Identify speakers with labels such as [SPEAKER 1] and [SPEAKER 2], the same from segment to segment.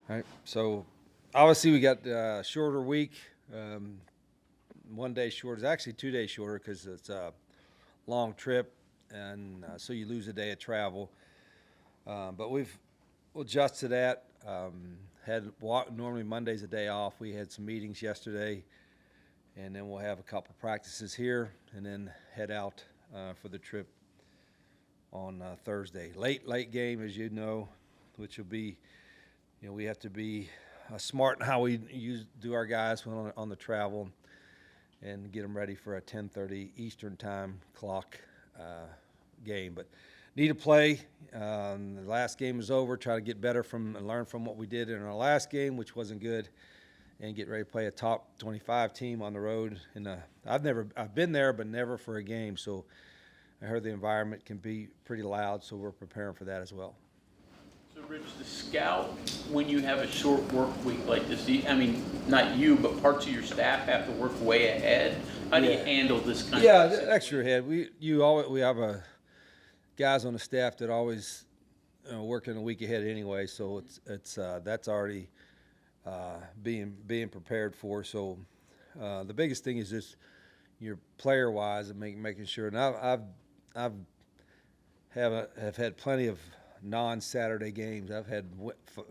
[SPEAKER 1] All right. So obviously we got a shorter week. 1 day shorter. It's actually 2 days shorter because it's a long trip, and so you lose a day of travel. But we'll adjust to that. Normally Monday's a day off. We had some meetings yesterday, and then we'll have a couple practices here, and then head out for the trip on Thursday. Late game, as you know, which will be, we have to be smart in how we do our guys when on the travel, and get them ready for a 10:30 Eastern time clock game. But need to play. The last game is over. Try to get better and learn from what we did in our last game, which wasn't good, and get ready to play a top 25 team on the road. And I've been there, but never for a game. So I heard the environment can be pretty loud, so we're preparing for that as well.
[SPEAKER 2] So, Rich, the scout, when you have a short work week like this, not you, but parts of your staff have to work way ahead. How do you handle this kind of situation?
[SPEAKER 1] Extra ahead. We have guys on the staff that always working a week ahead anyway, so it's that's already being prepared for. So the biggest thing is just your player wise and making sure. And I've had plenty of non-Saturday games. I've had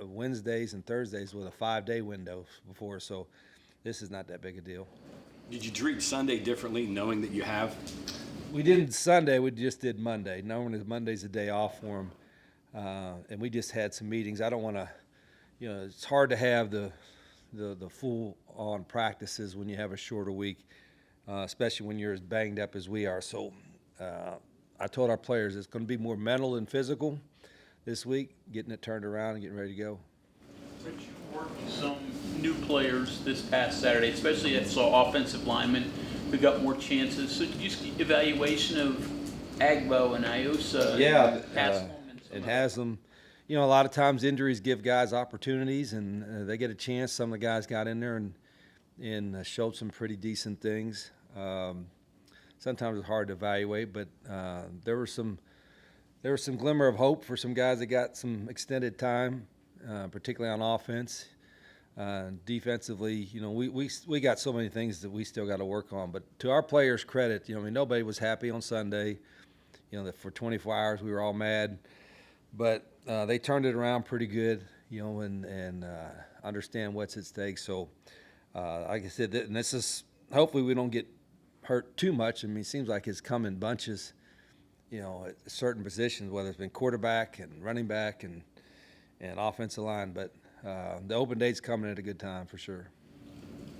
[SPEAKER 1] Wednesdays and Thursdays with a 5-day window before, so this is not that big a deal.
[SPEAKER 3] Did you treat Sunday differently, knowing that you have?
[SPEAKER 1] We didn't Sunday. We just did Monday. Normally Monday's a day off for them, and we just had some meetings. I don't want to, it's hard to have the full-on practices when you have a shorter week, especially when you're as banged up as we are. So I told our players it's going to be more mental than physical this week, getting it turned around and getting ready to go.
[SPEAKER 2] Rich, you worked with some new players this past Saturday, especially I saw offensive linemen who got more chances. So just evaluation of Agbo and Iosa.
[SPEAKER 1] And has them. A lot of times injuries give guys opportunities, and they get a chance. Some of the guys got in there and showed some pretty decent things. Sometimes it's hard to evaluate, but there was some glimmer of hope for some guys that got some extended time, particularly on offense. Defensively, we got so many things that we still got to work on. But to our players' credit, nobody was happy on Sunday. That for 24 hours we were all mad, but they turned it around pretty good. And understand what's at stake. So, like I said, and this is hopefully we don't get hurt too much. It seems like it's come in bunches. At certain positions, whether it's been quarterback and running back and offensive line, but the open date's coming at a good time for sure.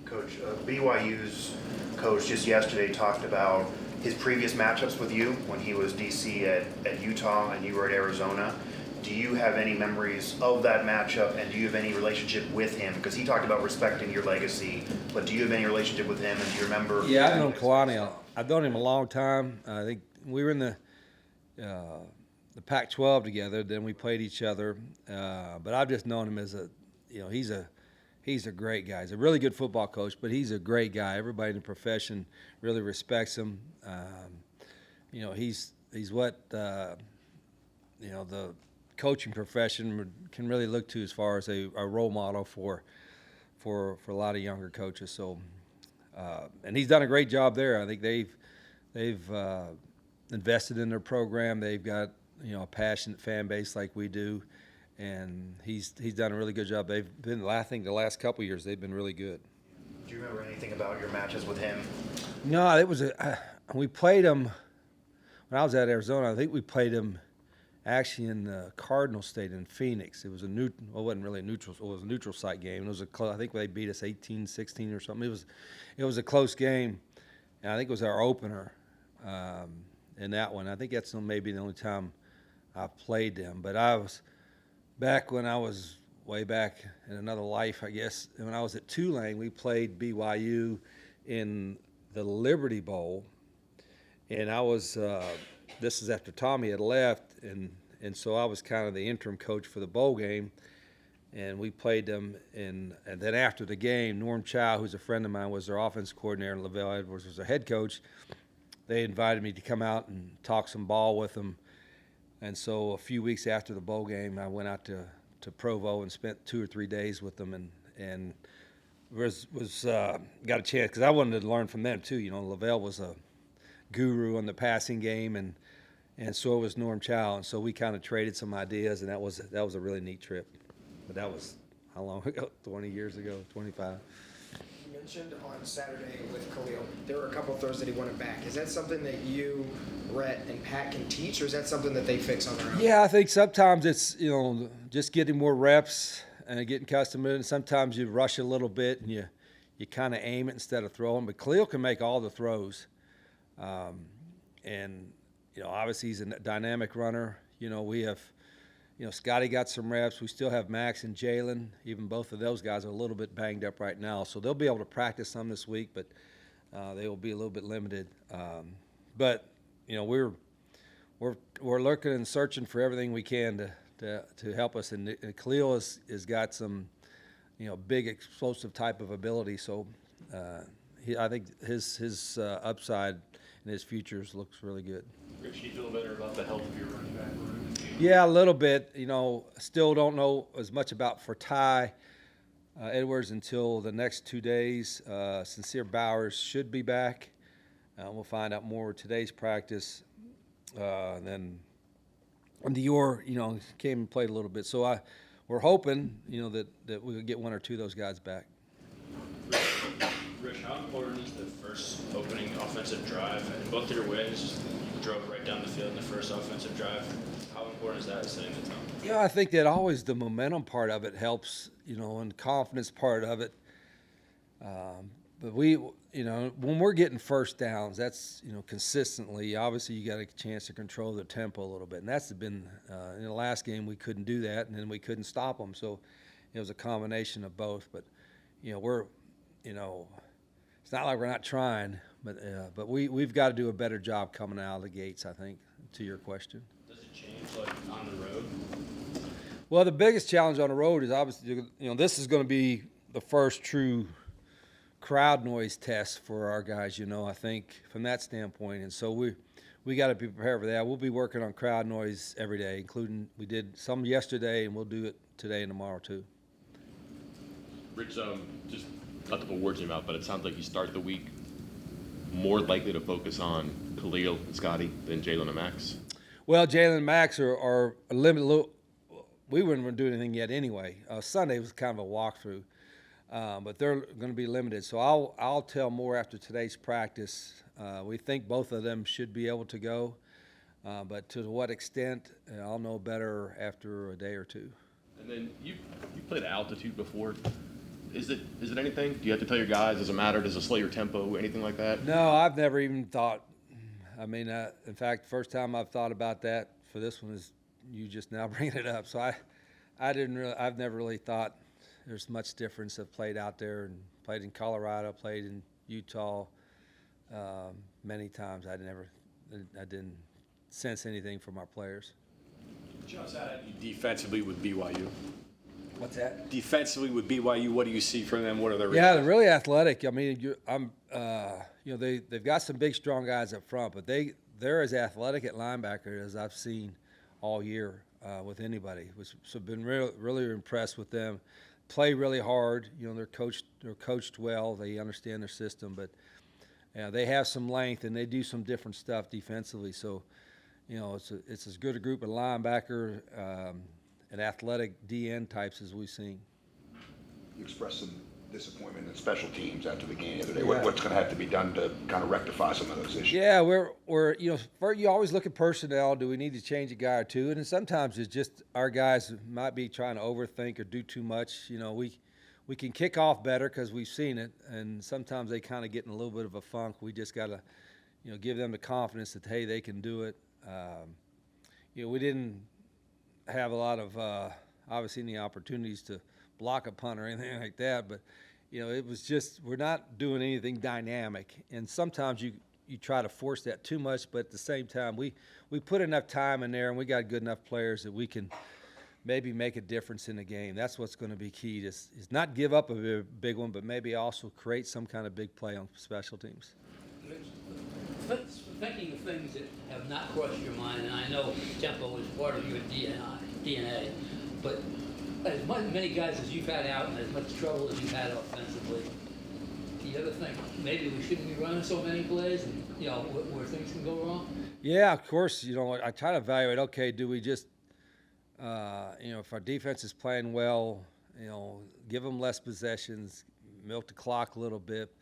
[SPEAKER 4] Coach, BYU's coach just yesterday talked about his previous matchups with you when he was DC at Utah and you were at Arizona. Do you have any memories of that matchup, and do you have any relationship with him? Because he talked about respecting your legacy, but do you have any relationship with him, and do you remember?
[SPEAKER 1] Yeah, I've known Kalani. I've known him a long time. I think we were in the Pac-12 together. Then we played each other. But I've just known him as he's a great guy. He's a really good football coach, but he's a great guy. Everybody in the profession really respects him. He's what the coaching profession can really look to as far as a role model for a lot of younger coaches. So, and he's done a great job there. I think they've invested in their program. They've got a passionate fan base like we do, and he's done a really good job. They've been, I think, the last couple of years they've been really good.
[SPEAKER 4] Do you remember anything about your matches with him?
[SPEAKER 1] No, it was we played him when I was at Arizona. I think we played him actually in the Cardinal State in Phoenix. It was it wasn't really a neutral. It was a neutral site game. It was I think they beat us 18-16 or something. It was a close game, and I think it was our opener in that one. I think that's maybe the only time I've played them. But I was back when I was way back in another life, I guess. When I was at Tulane, we played BYU in the Liberty Bowl, and I was. This is after Tommy had left, and so I was kind of the interim coach for the bowl game, and we played them. And then after the game, Norm Chow, who's a friend of mine, was their offense coordinator, and Lavelle Edwards was their head coach. They invited me to come out and talk some ball with them. And so a few weeks after the bowl game, I went out to to Provo and spent 2 or 3 days with them, and got a chance because I wanted to learn from them too. You know, Lavelle was a guru on the passing game, and so was Norm Chow, and so we kind of traded some ideas, and that was a really neat trip. But that was how long ago? 20 years ago, 25.
[SPEAKER 5] You mentioned on Saturday with Khalil, there were a couple of throws that he wanted back. Is that something that you, Rhett, and Pat can teach, or is that something that they fix on their own?
[SPEAKER 1] Yeah, I think sometimes it's, you know, just getting more reps and getting accustomed to it. And sometimes you rush a little bit and you kind of aim it instead of throwing. But Khalil can make all the throws. And, you know, obviously he's a dynamic runner. You know, we have, you know, Scotty got some reps. We still have Max and Jalen. Even both of those guys are a little bit banged up right now. So they'll be able to practice some this week, but they will be a little bit limited. But, you know, we're looking and searching for everything we can to help us. And Khalil has got some, you know, big explosive type of ability. So I think his upside and his futures looks really good.
[SPEAKER 3] Rich, do you feel better about the health of your running back room?
[SPEAKER 1] Yeah, a little bit. You know, still don't know as much about Forty Edwards until the next 2 days. Sincere Bowers should be back. We'll find out more with today's practice. Then Dior, you know, came and played a little bit. So we're hoping, you know, that we will get 1 or 2 of those guys back.
[SPEAKER 6] Rich, how important is the first opening offensive drive? In both of your wins, you drove right down the field in the first offensive drive. How important is that setting the tone?
[SPEAKER 1] Yeah, I think that always the momentum part of it helps, you know, and confidence part of it. But we, you know, when we're getting first downs, that's, you know, consistently, obviously you got a chance to control the tempo a little bit. And that's been, in the last game, we couldn't do that, and then we couldn't stop them. So it was a combination of both. But, you know, you know, it's not like we're not trying, but we've got to do a better job coming out of the gates, I think, to your question.
[SPEAKER 6] Does it change, like, on the road?
[SPEAKER 1] Well, the biggest challenge on the road is obviously, you know, this is going to be the first true crowd noise test for our guys, you know, I think, from that standpoint. And so we got to be prepared for that. We'll be working on crowd noise every day, including we did some yesterday, and we'll do it today and tomorrow too.
[SPEAKER 7] Rich, just not to put words in your mouth, but it sounds like you start the week more likely to focus on Khalil and Scotty than Jalen and Max.
[SPEAKER 1] Well, Jalen and Max are a limited. We wouldn't do anything yet anyway. Sunday was kind of a walkthrough, but they're going to be limited. So I'll tell more after today's practice. We think both of them should be able to go, but to what extent, I'll know better after a day or two.
[SPEAKER 7] And then you played altitude before. Is it anything? Do you have to tell your guys? Does it matter? Does it slow your tempo? Anything like that?
[SPEAKER 1] No, I've never even thought. I mean, in fact, the first time I've thought about that for this one is you just now bringing it up. So I've never really thought there's much difference. I've played out there and played in Colorado, played in Utah many times. I didn't sense anything from our players.
[SPEAKER 3] Just defensively with BYU.
[SPEAKER 1] What's that?
[SPEAKER 3] Defensively with BYU, what do you see from them? What are their
[SPEAKER 1] Yeah, they're really athletic. I mean, you know, they've got some big, strong guys up front, but they're as athletic at linebacker as I've seen all year with anybody. So I've been really impressed with them. Play really hard. You know, they're coached well. They understand their system, but they have some length and they do some different stuff defensively. So, you know, it's as good a group of linebacker and athletic DN types as we've seen.
[SPEAKER 8] You expressed some disappointment in special teams after the game the other day.
[SPEAKER 1] Yeah.
[SPEAKER 8] What's going to have to be done to kind of rectify some of those issues?
[SPEAKER 1] Yeah, we're you know, you always look at personnel. Do we need to change a guy or two? And then sometimes it's just our guys might be trying to overthink or do too much. You know, we can kick off better because we've seen it, and sometimes they kind of get in a little bit of a funk. We just got to, you know, give them the confidence that, hey, they can do it. You know, we didn't have a lot of obviously any opportunities to block a punt or anything like that, but you know, it was just we're not doing anything dynamic, and sometimes you try to force that too much, but at the same time we put enough time in there and we got good enough players that we can maybe make a difference in the game. That's what's going to be key, is not give up a big one, but maybe also create some kind of big play on special teams.
[SPEAKER 9] Thinking of things that have not crossed your mind, and I know tempo is part of your DNA, but as many guys as you've had out and as much trouble as you've had offensively, do you ever think maybe we shouldn't be running so many plays and, where things can go wrong?
[SPEAKER 1] Yeah, of course. I try to evaluate. Okay, do we just, if our defense is playing well, give them less possessions, milk the clock a little bit.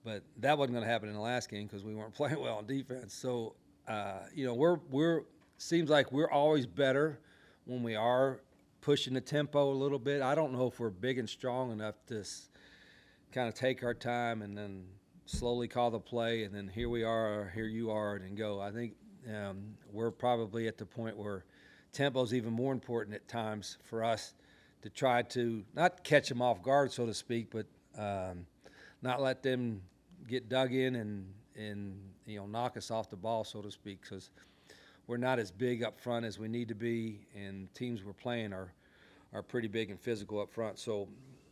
[SPEAKER 1] But that wasn't going to happen in the last game because we weren't playing well on defense. So, we're seems like we're always better when we are pushing the tempo a little bit. I don't know if we're big and strong enough to kind of take our time and then slowly call the play, and then here we are, or here you are, and go. I think we're probably at the point where tempo is even more important at times for us to try to not catch them off guard, so to speak, but not let them get dug in and knock us off the ball, so to speak, because we're not as big up front as we need to be, and teams we're playing are pretty big and physical up front. So,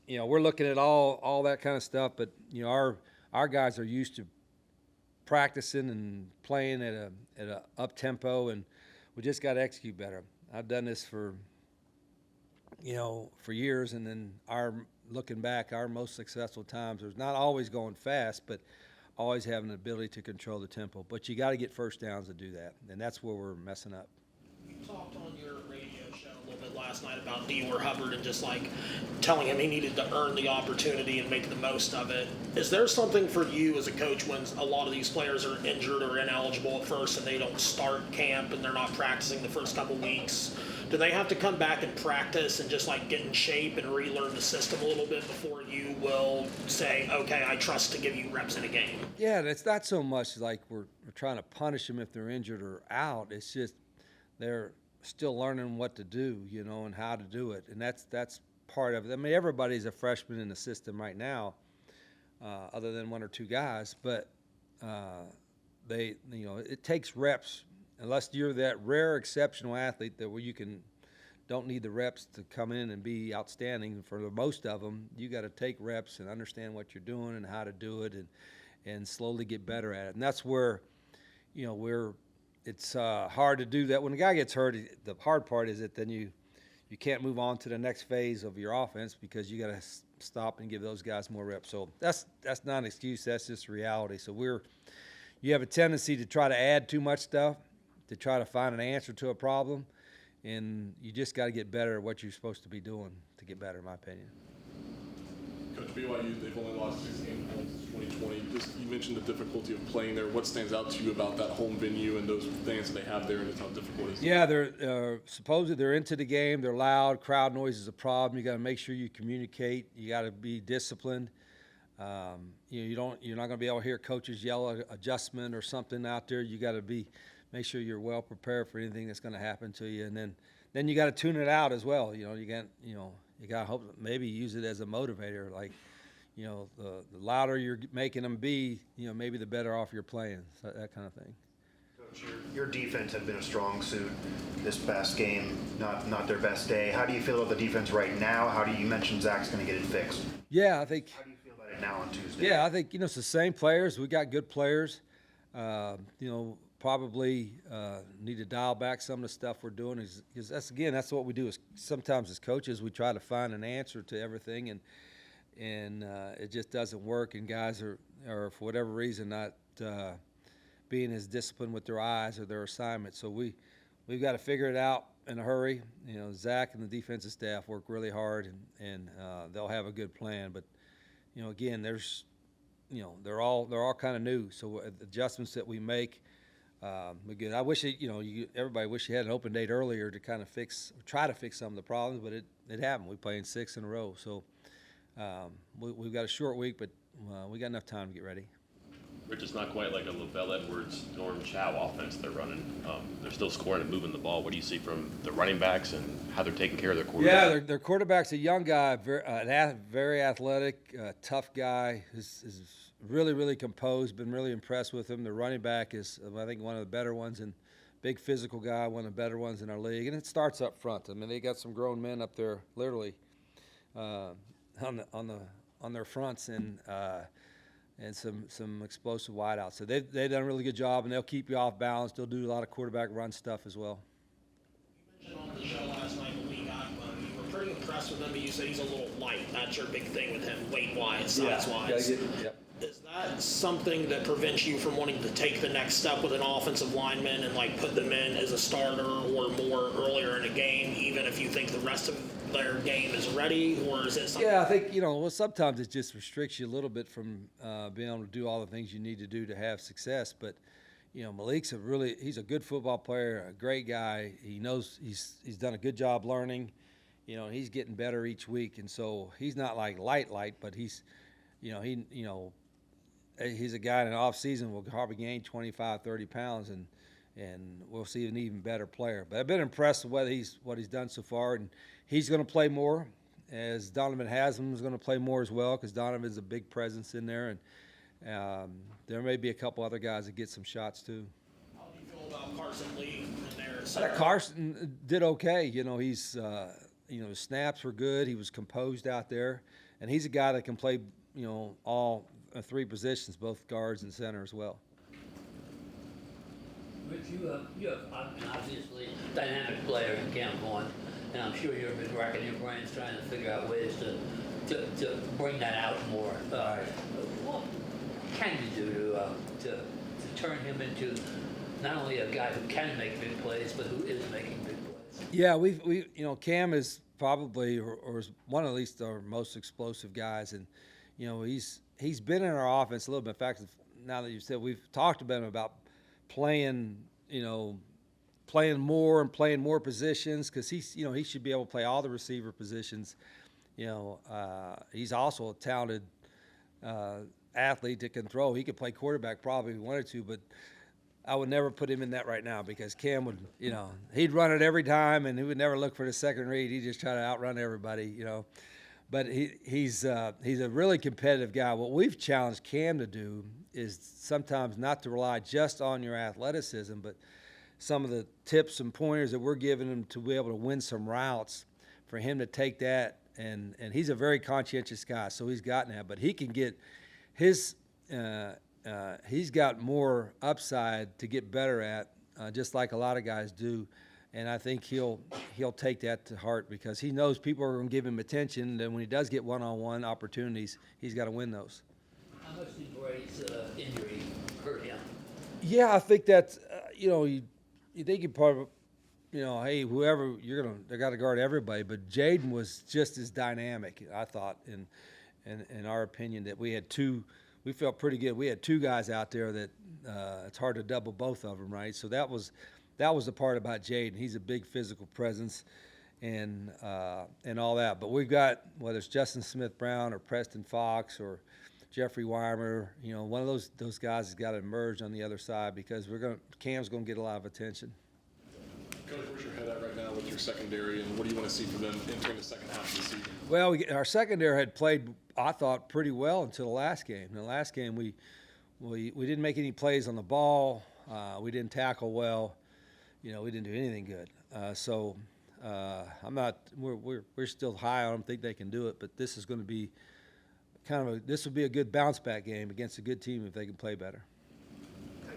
[SPEAKER 1] we're looking at all that kind of stuff, but our guys are used to practicing and playing at a up tempo, and we just got to execute better. I've done this for years, and then looking back, our most successful times was not always going fast, but always having the ability to control the tempo. But you got to get first downs to do that, and that's where we're messing up.
[SPEAKER 10] You talked on your radio show a little bit last night about Dior Hubbard and just like telling him he needed to earn the opportunity and make the most of it. Is there something for you as a coach when a lot of these players are injured or ineligible at first and they don't start camp and they're not practicing the first couple weeks? Do they have to come back and practice and just like get in shape and relearn the system a little bit before you will say, okay, I trust to give you reps in a game?
[SPEAKER 1] Yeah, and it's not so much like we're trying to punish them if they're injured or out. It's just they're still learning what to do, and how to do it, and that's part of it. I mean, everybody's a freshman in the system right now, other than one or two guys, but it takes reps. Unless you're that rare exceptional athlete that where you don't need the reps to come in and be outstanding. For the most of them, you got to take reps and understand what you're doing and how to do it, and slowly get better at it. And that's where, it's hard to do that. When a guy gets hurt, the hard part is that then you can't move on to the next phase of your offense because you got to stop and give those guys more reps. So that's not an excuse. That's just reality. So you have a tendency to try to add too much stuff to try to find an answer to a problem, and you just got to get better at what you're supposed to be doing to get better, in my opinion.
[SPEAKER 11] Coach, BYU, they've only lost 6 games since 2020. You mentioned the difficulty of playing there. What stands out to you about that home venue and those fans that they have there, and it's how difficult it is?
[SPEAKER 1] Yeah, they're supposedly they're into the game. They're loud. Crowd noise is a problem. You got to make sure you communicate. You got to be disciplined. You're not going to be able to hear coaches yell at adjustment or something out there. You got to make sure you're well prepared for anything that's going to happen to you, and then you got to tune it out as well. You got to hope maybe use it as a motivator. Like, the louder you're making them be, maybe the better off you're playing. So that kind of thing.
[SPEAKER 4] Coach, your defense had been a strong suit this past game, not their best day. How do you feel about the defense right now? You mentioned Zach's going to get it fixed?
[SPEAKER 1] Yeah, I think.
[SPEAKER 4] How do you feel about it now on Tuesday?
[SPEAKER 1] Yeah, I think it's the same players. We got good players. Probably need to dial back some of the stuff we're doing because that's what we do. Is sometimes as coaches we try to find an answer to everything, and it just doesn't work. And guys are for whatever reason not being as disciplined with their eyes or their assignment. So we've got to figure it out in a hurry. Zach and the defensive staff work really hard, and they'll have a good plan. But again, they're all kind of new. So adjustments that we make. Again, I wish everybody wish you had an open date earlier to kind of try to fix some of the problems, but it happened. We played 6 in a row, so we've got a short week, but we got enough time to get ready.
[SPEAKER 7] Rich, it's not quite like a Lavelle Edwards, Norm Chow offense they're running. They're still scoring and moving the ball. What do you see from the running backs and how they're taking care of their quarterback?
[SPEAKER 1] Yeah, their quarterback's a young guy, very athletic, tough guy. Is really, really composed. Been really impressed with him. The running back is, I think, one of the better ones, and big physical guy, one of the better ones in our league. And it starts up front. I mean, they got some grown men up there, literally, on their fronts, and some explosive wideouts. So they've done a really good job, and they'll keep you off balance. They'll do a lot of quarterback run stuff as well.
[SPEAKER 10] You mentioned on the show last night when we got you were pretty impressed impressed with him. You said he's a little light. That's your big thing with him, weight-wise, size-wise.
[SPEAKER 1] Yep.
[SPEAKER 10] Is that something that prevents you from wanting to take the next step with an offensive lineman and like put them in as a starter or more earlier in a game, even if you think the rest of their game is ready, or is it something?
[SPEAKER 1] Yeah, I think, well, sometimes it just restricts you a little bit from being able to do all the things you need to do to have success. But, Malik's he's a good football player, a great guy. He knows he's done a good job learning. He's getting better each week. And so he's not like light, but he's a guy in an off season will probably gain 25, 30 pounds and we'll see an even better player. But I've been impressed with what he's done so far, and he's going to play more, as Donovan Haslam is going to play more as well, because Donovan's a big presence in there, and there may be a couple other guys that get some shots too.
[SPEAKER 10] How do you feel about Carson Lee in there?
[SPEAKER 1] Carson did okay. He's his snaps were good. He was composed out there, and he's a guy that can play all three positions, both guards and center as well.
[SPEAKER 9] Rich, you have an obviously dynamic player in Cam Vaughn, and I'm sure you've been racking your brains trying to figure out ways to bring that out more. What can you do to turn him into not only a guy who can make big plays, but who is making big plays?
[SPEAKER 1] Yeah, we Cam is probably or is one of at least our most explosive guys, and he's been in our offense a little bit. In fact, now that you said, we've talked about him about playing more and playing more positions, because he should be able to play all the receiver positions. He's also a talented athlete that can throw. He could play quarterback probably if he wanted to, but I would never put him in that right now, because Cam would, he'd run it every time, and he would never look for the second read. He'd just try to outrun everybody, But he's a really competitive guy. What we've challenged Cam to do is sometimes not to rely just on your athleticism, but some of the tips and pointers that we're giving him to be able to win some routes, for him to take that. And he's a very conscientious guy, so he's gotten that. But he can get his he's got more upside to get better at, just like a lot of guys do. And I think he'll take that to heart, because he knows people are going to give him attention. And when he does get one-on-one opportunities, he's got to win those.
[SPEAKER 9] How much did Bray's injury hurt him?
[SPEAKER 1] Yeah, I think that you think you probably hey, whoever they got to guard everybody. But Jaden was just as dynamic, I thought, in our opinion, that we had two. We felt pretty good. We had two guys out there that it's hard to double both of them, right? So that was the part about Jaden. He's a big physical presence and all that. But we've got, whether it's Justin Smith-Brown or Preston Fox or Jeffrey Weimer, one of those guys has got to emerge on the other side, because Cam's going to get a lot of attention.
[SPEAKER 11] Coach, where's your head at right now with your secondary, and what do you want to see from them entering the second half of the season?
[SPEAKER 1] Well, our secondary had played, I thought, pretty well until the last game. In the last game, we didn't make any plays on the ball. We didn't tackle well. We didn't do anything good. So I'm not. We're still high on them. Think they can do it, but this is going to be this will be a good bounce back game against a good team if they can play better.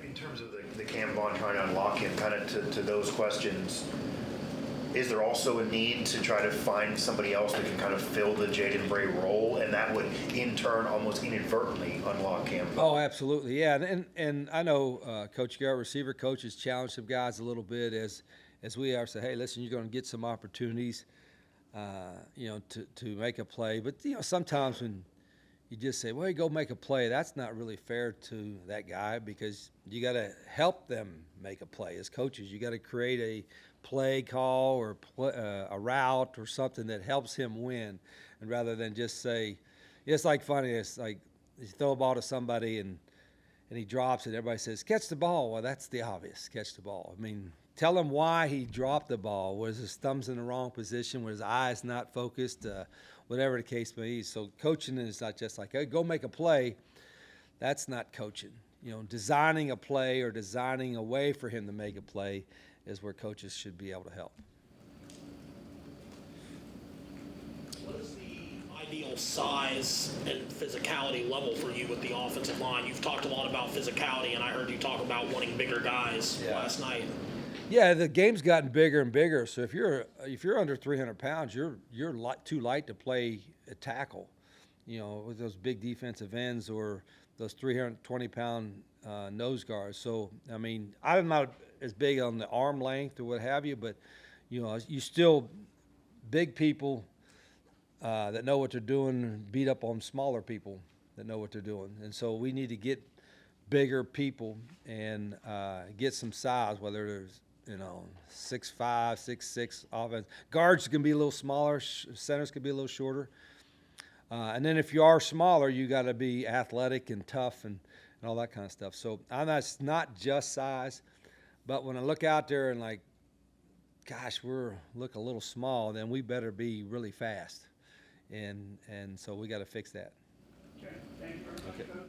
[SPEAKER 4] In terms of the Cam Vaughn trying to unlock him, kind of to those questions, is there also a need to try to find somebody else that can kind of fill the Jaden Bray role, and that would in turn almost inadvertently unlock Cam Vaughn?
[SPEAKER 1] Oh, absolutely, yeah. And I know Coach Garrett, receiver coach, has challenged some guys a little bit as we are, say, hey, listen, you're going to get some opportunities, to make a play. But sometimes when you just say, well, you go make a play, that's not really fair to that guy, because you got to help them make a play. As coaches, you got to create a play call or a route or something that helps him win, and rather than just say, it's like funny, it's like you throw a ball to somebody and he drops it, everybody says, catch the ball. Well, that's the obvious, catch the ball. I mean, tell him why he dropped the ball. Was his thumbs in the wrong position? Was his eyes not focused? Whatever the case may be. So coaching is not just like, hey, go make a play. That's not coaching. Designing a play or designing a way for him to make a play is where coaches should be able to help.
[SPEAKER 10] What is the ideal size and physicality level for you with the offensive line? You've talked a lot about physicality, and I heard you talk about wanting bigger guys last night.
[SPEAKER 1] Yeah, the game's gotten bigger and bigger. So if you're under 300 pounds, you're too light to play a tackle. You know, with those big defensive ends or those 320-pound nose guards. So I mean, I'm not as big on the arm length or what have you, but you know, you still big people that know what they're doing beat up on smaller people that know what they're doing, and so we need to get bigger people and get some size, whether there's 6'5", 6'6" offense. Guards can be a little smaller, centers can be a little shorter. And then if you are smaller, you got to be athletic and tough and all that kind of stuff. So it's not just size, but when I look out there and like, gosh, look a little small, then we better be really fast. And so we got to fix that.
[SPEAKER 12] Okay, thank you very much.
[SPEAKER 1] Okay.